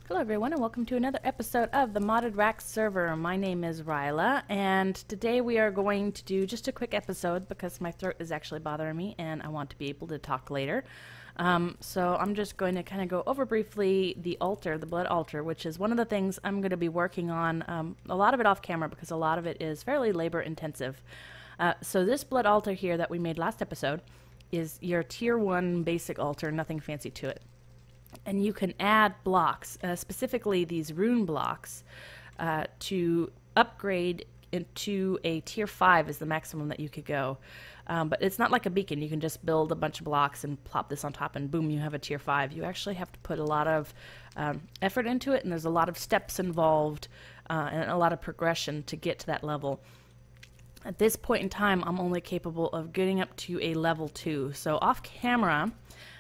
Hello everyone and welcome to another episode of the Modded RAC server. My name is Riella and today we are going to do just a quick episode because my throat is actually bothering me and I want to be able to talk later. So I'm just going to kind of go over briefly the altar, the blood altar, which is one of the things I'm going to be working on, a lot of it off camera because a lot of it is fairly labor intensive. So this blood altar here that we made last episode is your tier 1 basic altar, nothing fancy to it. And you can add blocks, specifically these rune blocks, to upgrade into a tier 5 is the maximum that you could go. But it's not like a beacon. You can just build a bunch of blocks and plop this on top and boom, you have a tier 5. You actually have to put a lot of effort into it, and there's a lot of steps involved and a lot of progression to get to that level. At this point in time, I'm only capable of getting up to a level 2. So off camera,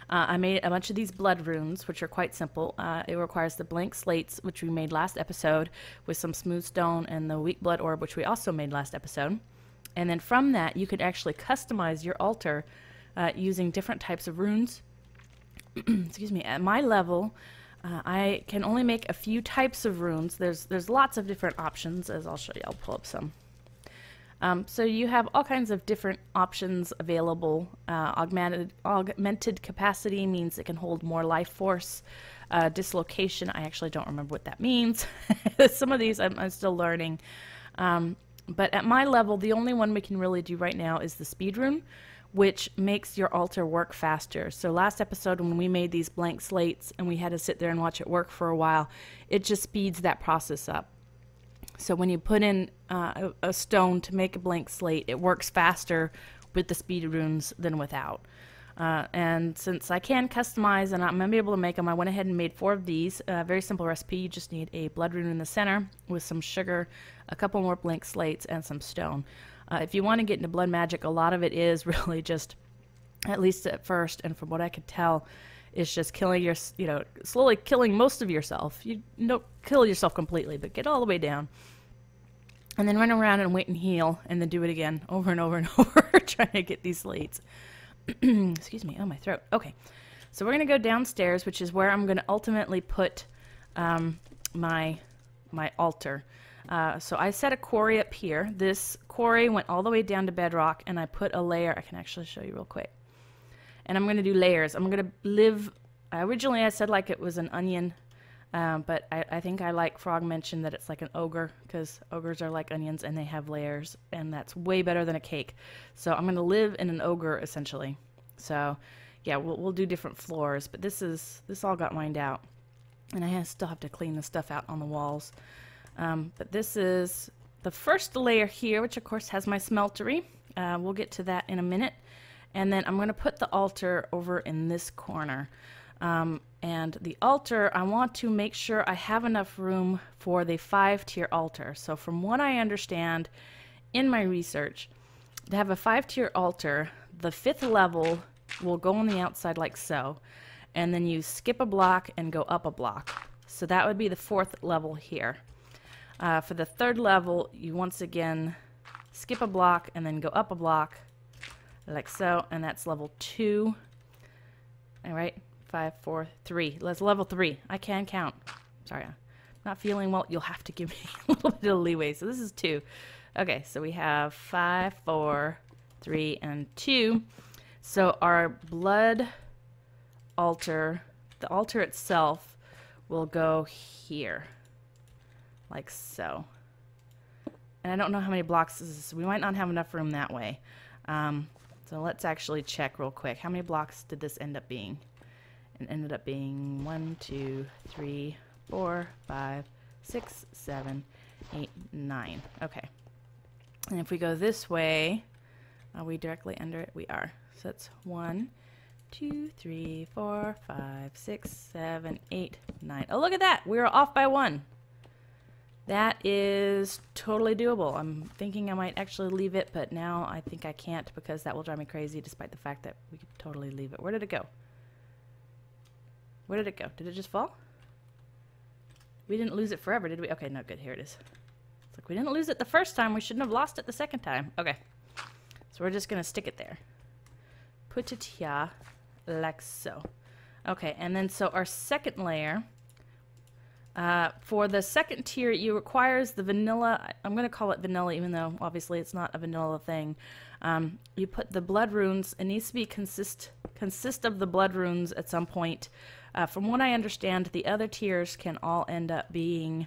I made a bunch of these blood runes, which are quite simple. It requires the blank slates, which we made last episode, with some smooth stone and the weak blood orb, which we also made last episode. And then from that, you could actually customize your altar using different types of runes. Excuse me. At my level, I can only make a few types of runes. There's lots of different options, as I'll show you. I'll pull up some. So you have all kinds of different options available. Augmented capacity means it can hold more life force. Dislocation, I actually don't remember what that means. Some of these I'm still learning. But at my level, the only one we can really do right now is the speed rune, which makes your altar work faster. So last episode when we made these blank slates and we had to sit there and watch it work for a while, it just speeds that process up. So when you put in a stone to make a blank slate, it works faster with the speed runes than without. And since I can customize and I'm going to be able to make them, I went ahead and made 4 of these. Very simple recipe. You just need a blood rune in the center with some sugar, a couple more blank slates, and some stone. If you want to get into blood magic, a lot of it is really just, at least at first, and from what I could tell, it's just killing your, slowly killing most of yourself. You don't kill yourself completely, but get all the way down. And then run around and wait and heal, and then do it again over and over and over, trying to get these slates. Excuse me, oh, my throat. Okay, so we're going to go downstairs, which is where I'm going to ultimately put my altar. So I set a quarry up here. This quarry went all the way down to bedrock, and I put a layer. I can actually show you real quick. And I'm going to do layers. I'm going to live, originally I said like it was an onion, but I think I like Frog mentioned that it's like an ogre, because ogres are like onions and they have layers, and that's way better than a cake. So I'm going to live in an ogre essentially. So yeah, we'll do different floors, but this all got mined out. And I still have to clean the stuff out on the walls. But this is the first layer here, which of course has my smeltery. We'll get to that in a minute. And then I'm going to put the altar over in this corner. And the altar, I want to make sure I have enough room for the 5-tier altar. So from what I understand in my research, to have a 5-tier altar, the 5th level will go on the outside like so. And then you skip a block and go up a block. So that would be the 4th level here. For the 3rd level, you once again skip a block and then go up a block. Like so, and that's level 2. All right, 5, 4, 3. Let's level 3. I can count. Sorry, I'm not feeling well. You'll have to give me a little bit of leeway. So this is 2. Okay, so we have 5, 4, 3, and 2. So our blood altar, the altar itself, will go here, like so. And I don't know how many blocks this is. So we might not have enough room that way. So let's actually check real quick. How many blocks did this end up being? It ended up being 1, 2, 3, 4, 5, 6, 7, 8, 9. Okay. And if we go this way, are we directly under it? We are. So that's 1, 2, 3, 4, 5, 6, 7, 8, 9. Oh, look at that. We were off by 1. That is totally doable. I'm thinking I might actually leave it, but now I think I can't because that will drive me crazy despite the fact that we could totally leave it. Where did it go? Where did it go? Did it just fall? We didn't lose it forever, did we? Okay, no, good. Here it is. It's like we didn't lose it the first time. We shouldn't have lost it the second time. Okay. So we're just going to stick it there. Put it here like so. Okay, and then so our second layer For the second tier, it requires the vanilla. I'm going to call it vanilla, even though obviously it's not a vanilla thing. You put the blood runes. It needs to be consist of the blood runes at some point. From what I understand, the other tiers can all end up being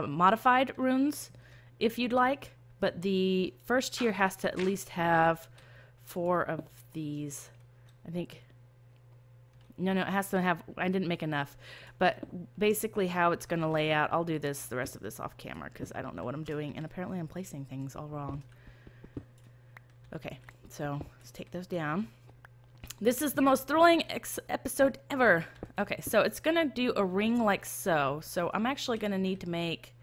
modified runes, if you'd like. But the first tier has to at least have 4 of these. I think. No, it has to have, I didn't make enough. But basically how it's going to lay out, I'll do the rest of this off camera because I don't know what I'm doing. And apparently I'm placing things all wrong. Okay, so let's take those down. This is the most thrilling episode ever. Okay, so it's going to do a ring like so. So I'm actually going to need to make,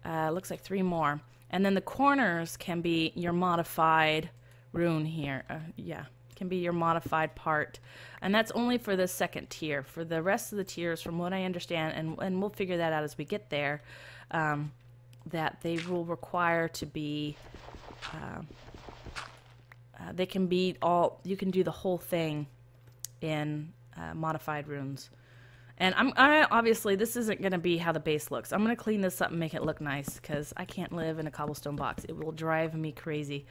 looks like 3 more. And then the corners can be your modified rune here. Yeah. Can be your modified part, and that's only for the second tier. For the rest of the tiers, from what I understand, and we'll figure that out as we get there, that they will require to be they can be all, you can do the whole thing in modified runes. And I obviously this isn't going to be how the base looks. I'm going to clean this up and make it look nice because I can't live in a cobblestone box. It will drive me crazy.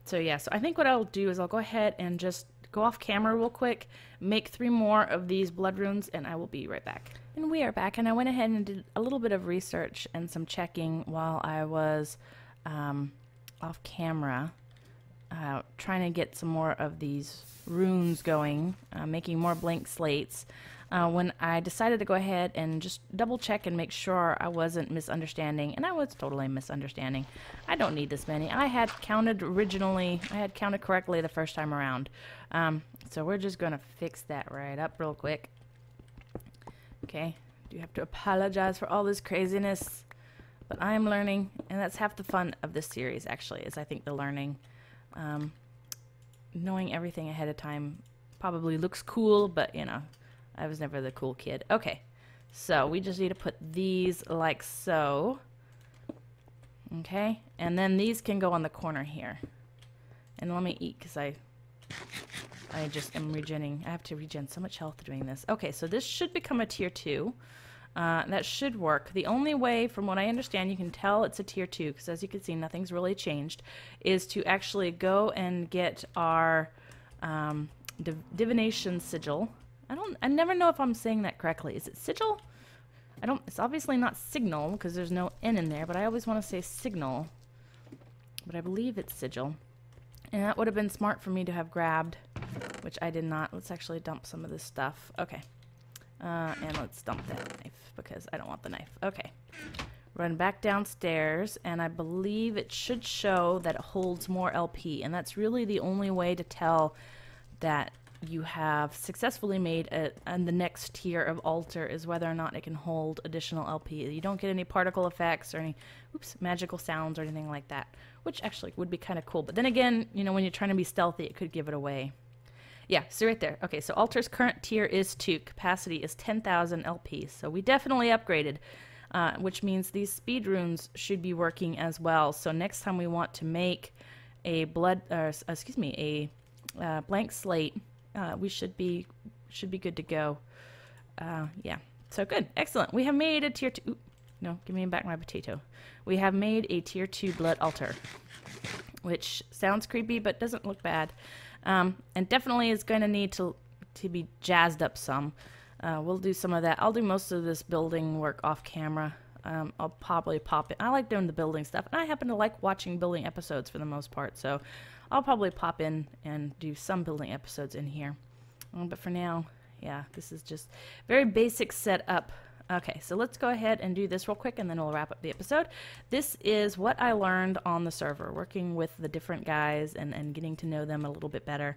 So yeah, so I think what I'll do is I'll go ahead and just go off camera real quick, make 3 more of these blood runes, and I will be right back. And we are back, and I went ahead and did a little bit of research and some checking while I was off camera, trying to get some more of these runes going, making more blank slates. When I decided to go ahead and just double check and make sure I wasn't misunderstanding, and I was totally misunderstanding. I don't need this many. I had counted originally, I had counted correctly the first time around. So we're just going to fix that right up real quick. Okay, do have to apologize for all this craziness, but I am learning, and that's half the fun of this series actually, is I think the learning. Knowing everything ahead of time probably looks cool, but you know, I was never the cool kid. Okay, so we just need to put these like so. Okay, and then these can go on the corner here. And let me eat because I just am regenning. I have to regen so much health doing this. Okay, so this should become a tier 2. That should work. The only way, from what I understand, you can tell it's a tier 2, because as you can see, nothing's really changed, is to actually go and get our divination sigil. I never know if I'm saying that correctly. Is it sigil? It's obviously not signal, because there's no N in there, but I always want to say signal. But I believe it's sigil. And that would have been smart for me to have grabbed, which I did not. Let's actually dump some of this stuff. Okay. And let's dump that knife, because I don't want the knife. Okay. Run back downstairs, and I believe it should show that it holds more LP, and that's really the only way to tell that you have successfully made and the next tier of altar is whether or not it can hold additional LP. You don't get any particle effects or any magical sounds or anything like that, which actually would be kind of cool. But then again, you know, when you're trying to be stealthy, it could give it away. Yeah, so right there. Okay, so altar's current tier is 2. Capacity is 10,000 LP. So we definitely upgraded, which means these speed runes should be working as well. So next time we want to make a blank slate, we should be good to go. Yeah, so good, excellent. We have made a tier 2. Ooh, no, give me back my potato. We have made a tier 2 blood altar, which sounds creepy but doesn't look bad, and definitely is going to need to be jazzed up some. We'll do some of that. I'll do most of this building work off camera. I'll probably pop it. I like doing the building stuff, and I happen to like watching building episodes for the most part, so I'll probably pop in and do some building episodes in here. But for now, yeah, this is just very basic setup. Okay, so let's go ahead and do this real quick, and then we'll wrap up the episode. This is what I learned on the server, working with the different guys and getting to know them a little bit better.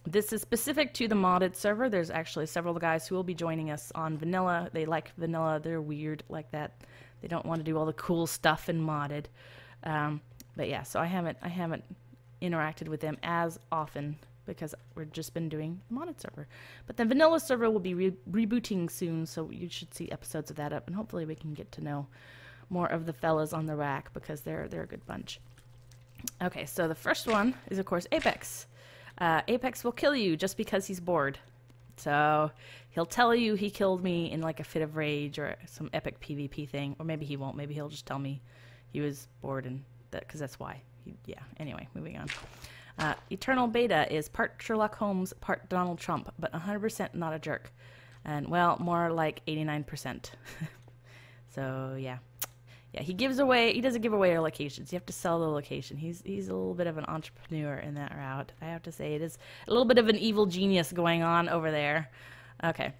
This is specific to the modded server. There's actually several guys who will be joining us on vanilla. They like vanilla. They're weird like that. They don't want to do all the cool stuff in modded. But yeah, so I haven't interacted with them as often because we've just been doing the modded server. But the vanilla server will be rebooting soon, so you should see episodes of that up, and hopefully we can get to know more of the fellas on the RAC, because they're a good bunch. Okay, so the first one is, of course, Apex. Apex will kill you just because he's bored. So he'll tell you he killed me in like a fit of rage or some epic PvP thing. Or maybe he won't. Maybe he'll just tell me he was bored and that, because that's why. Yeah, anyway, moving on. Eternal Beta is part Sherlock Holmes, part Donald Trump, but 100% not a jerk. And, well, more like 89%. So, yeah. Yeah, he doesn't give away our locations. You have to sell the location. He's a little bit of an entrepreneur in that route. I have to say it is a little bit of an evil genius going on over there. Okay.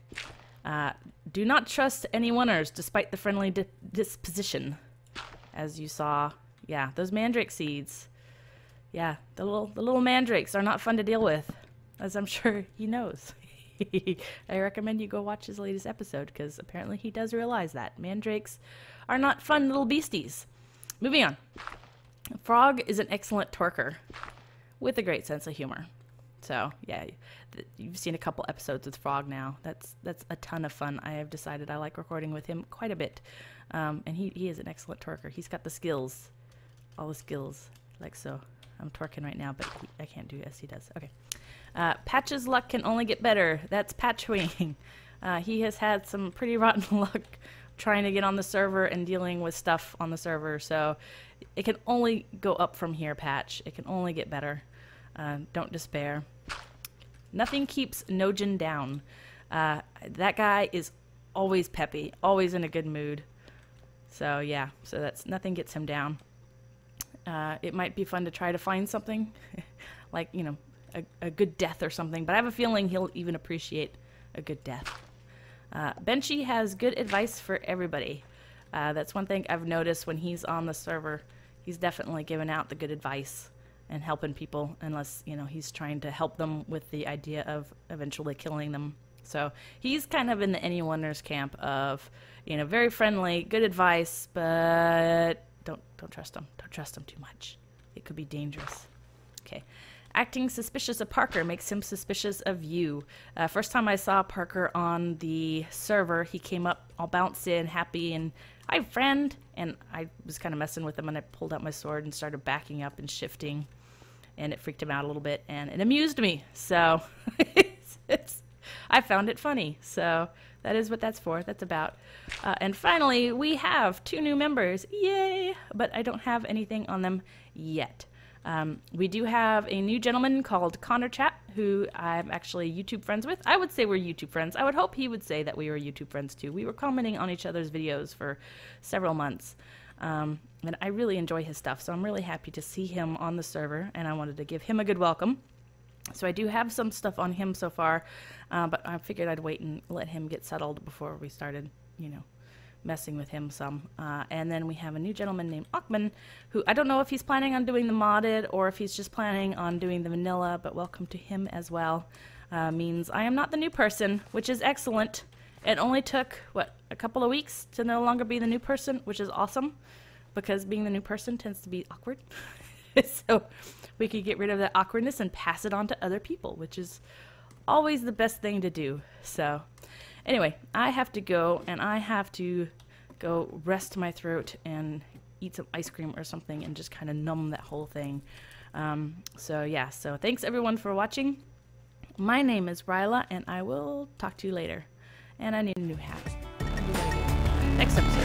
Do not trust any oneers despite the friendly disposition. As you saw, yeah, those mandrake seeds. Yeah, the little mandrakes are not fun to deal with, as I'm sure he knows. I recommend you go watch his latest episode, because apparently he does realize that. Mandrakes are not fun little beasties. Moving on. Frog is an excellent twerker with a great sense of humor. So, yeah, you've seen a couple episodes with Frog now. That's a ton of fun. I have decided I like recording with him quite a bit. And he is an excellent twerker. He's got the skills. All the skills. Like so. I'm twerking right now, but I can't do as he does. Okay. Patch's luck can only get better. That's Patchwing. He has had some pretty rotten luck trying to get on the server and dealing with stuff on the server. So it can only go up from here, Patch. It can only get better. Don't despair. Nothing keeps Nojin down. That guy is always peppy, always in a good mood. So yeah, so that's nothing gets him down. It might be fun to try to find something, like, you know, a good death or something, but I have a feeling he'll even appreciate a good death. Benchy has good advice for everybody. That's one thing I've noticed when he's on the server. He's definitely giving out the good advice and helping people, unless, you know, he's trying to help them with the idea of eventually killing them. So he's kind of in the any wonders camp of, you know, very friendly, good advice, but don't trust him. Don't trust him too much. It could be dangerous. Okay. Acting suspicious of Parker makes him suspicious of you. First time I saw Parker on the server, he came up all bounced in, happy, and hi, friend. And I was kind of messing with him, and I pulled out my sword and started backing up and shifting, and it freaked him out a little bit, and it amused me. So I found it funny. So that is what that's for. That's about. And finally, we have 2 new members. Yay! But I don't have anything on them yet. We do have a new gentleman called Connor Chat, who I'm actually YouTube friends with. I would say we're YouTube friends. I would hope he would say that we were YouTube friends too. We were commenting on each other's videos for several months. And I really enjoy his stuff, so I'm really happy to see him on the server, and I wanted to give him a good welcome. So I do have some stuff on him so far, but I figured I'd wait and let him get settled before we started, you know, messing with him some. And then we have a new gentleman named Achman, who I don't know if he's planning on doing the modded or if he's just planning on doing the vanilla, but welcome to him as well. Means I am not the new person, which is excellent. It only took, what, a couple of weeks to no longer be the new person, which is awesome, because being the new person tends to be awkward. So we could get rid of that awkwardness and pass it on to other people, which is always the best thing to do. So anyway, I have to go, and I have to go rest my throat and eat some ice cream or something and just kind of numb that whole thing. So yeah, so thanks everyone for watching. My name is Riella, and I will talk to you later. And I need a new hat. I'll do that again next episode.